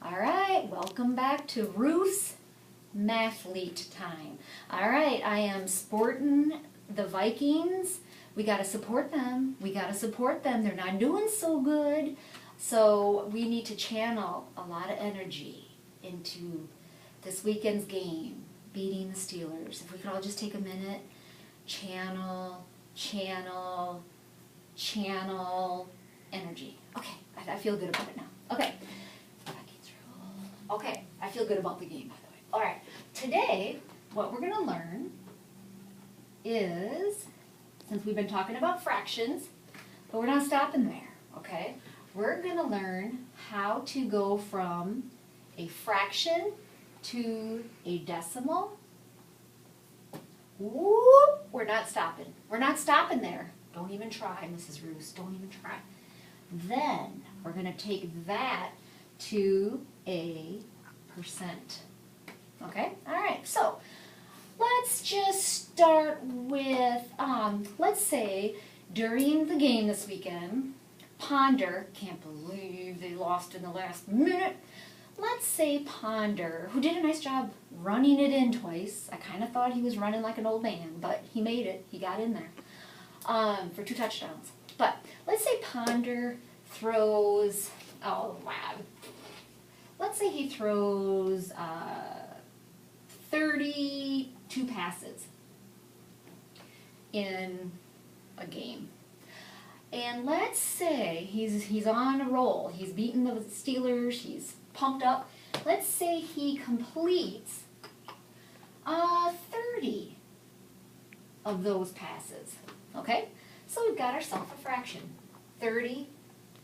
All right, welcome back to Ruth's Mathlete Time. All right, I am sporting the Vikings. We got to support them. We got to support them. They're not doing so good. So we need to channel a lot of energy into this weekend's game, beating the Steelers. If we could all just take a minute, channel energy. Okay, I feel good about it now. Okay. Okay, I feel good about the game, by the way. All right, today, what we're going to learn is, since we've been talking about fractions, but we're not stopping there, okay? We're going to learn how to go from a fraction to a decimal. Whoop, we're not stopping. We're not stopping there. Don't even try, Mrs. Roos, don't even try. Then, we're going to take that to a percent. Okay? All right. So, let's just start with, let's say during the game this weekend, Ponder, can't believe they lost in the last minute. Let's say Ponder, who did a nice job running it in twice. I kind of thought he was running like an old man, but he made it. He got in there for 2 touchdowns. But let's say Ponder throws, oh wow, let's say he throws 32 passes in a game. And let's say he's on a roll. He's beaten the Steelers. He's pumped up. Let's say he completes 30 of those passes. Okay? So we've got ourselves a fraction. 30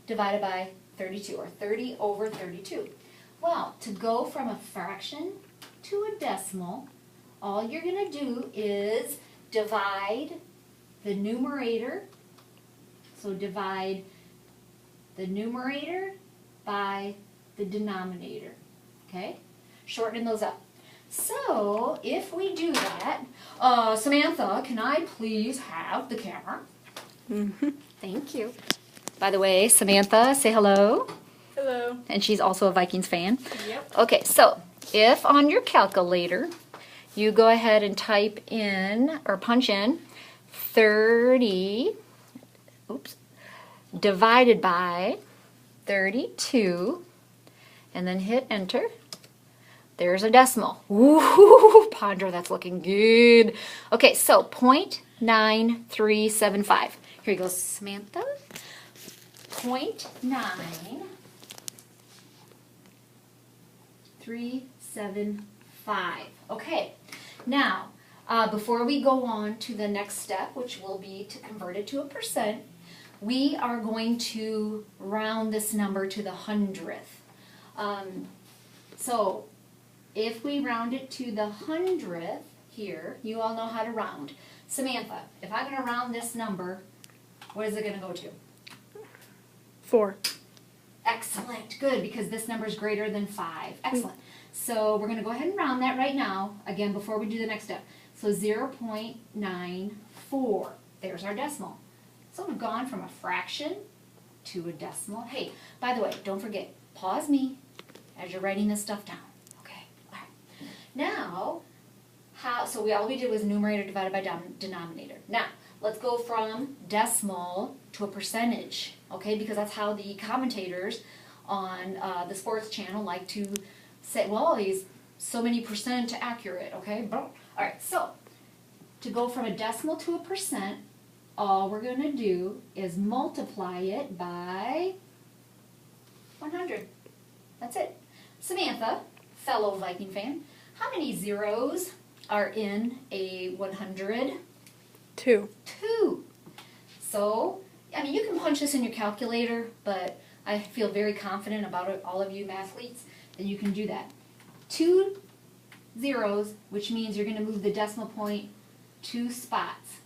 divided by 32, or 30 over 32. Well, to go from a fraction to a decimal, all you're going to do is divide the numerator. So divide the numerator by the denominator. Okay? Shortening those up. So, if we do that, Samantha, can I please have the camera? Mm-hmm. Thank you. By the way, Samantha, say hello. Hello. And she's also a Vikings fan. Yep. Okay, so if on your calculator you go ahead and type in or punch in 30 divided by 32 and then hit enter, there's a decimal. Ooh, Ponder, that's looking good. Okay, so 0.9375. Here you go, Samantha. 0.9375. Okay, now, before we go on to the next step, which will be to convert it to a percent, we are going to round this number to the 100th. So, if we round it to the 100th here, you all know how to round. Samantha, if I'm going to round this number, what is it going to go to? 4. Excellent. Good, because this number is greater than 5. Excellent. So we're going to go ahead and round that right now, again, before we do the next step. So 0.94. There's our decimal. So we've gone from a fraction to a decimal. Hey, by the way, don't forget, pause me as you're writing this stuff down. Okay? All right. Now, so all we did was numerator divided by denominator. Now, let's go from decimal to a percentage, okay? Because that's how the commentators on the sports channel like to say, well, he's so many percent accurate, okay? All right, so to go from a decimal to a percent, all we're going to do is multiply it by 100. That's it. Samantha, fellow Viking fan, how many zeros are in a 100? 2. 2. So, I mean, you can punch this in your calculator, but I feel very confident about it, all of you mathletes, that you can do that. 2 zeros, which means you're going to move the decimal point 2 spots.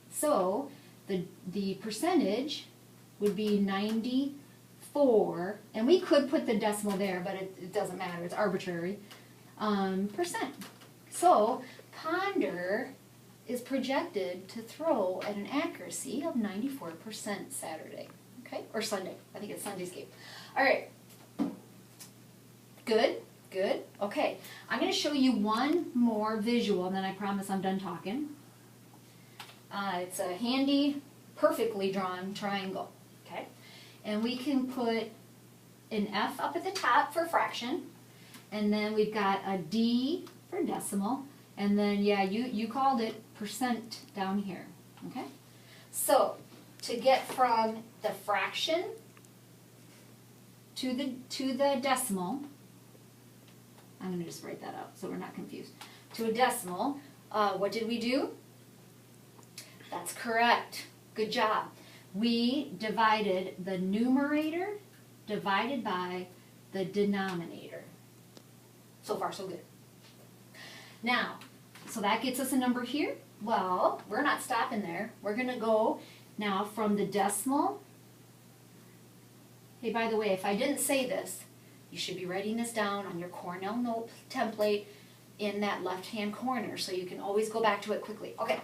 So, the percentage would be 94, and we could put the decimal there, but it doesn't matter, it's arbitrary, percent. So, Ponder is projected to throw at an accuracy of 94% Saturday, okay? Or Sunday. I think it's Sunday's game. All right. Okay, I'm going to show you one more visual, and then I promise I'm done talking. It's a handy, perfectly drawn triangle, okay? And we can put an F up at the top for fraction, and then we've got a D for decimal, and then, yeah, you called it percent down here, okay? So, to get from the fraction to the decimal, I'm going to just write that out so we're not confused. To a decimal, what did we do? That's correct. Good job. We divided the numerator divided by the denominator. So far, so good. Now, so that gets us a number here. Well, we're not stopping there. We're going to go now from the decimal. Hey, by the way, if I didn't say this, you should be writing this down on your Cornell note template in that left-hand corner so you can always go back to it quickly. Okay,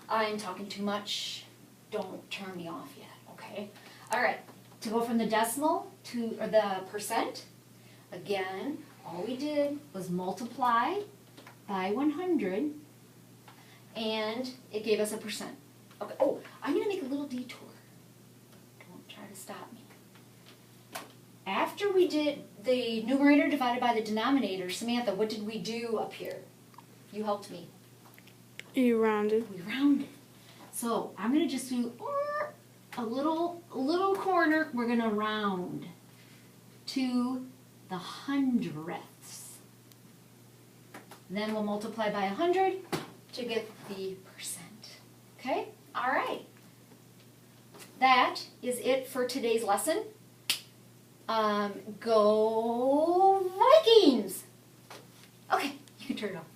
I'm talking too much. Don't turn me off yet, okay? All right, to go from the decimal to the percent, again, all we did was multiply by 100, and it gave us a percent. Okay. Oh, I'm going to make a little detour. Don't try to stop me. After we did the numerator divided by the denominator, Samantha, what did we do up here? You helped me. You rounded. We rounded. So I'm going to just do a little corner. We're going to round to the hundredths. Then we'll multiply by 100 to get the percent. Okay? All right. That is it for today's lesson. Go Vikings! Okay, you can turn it off.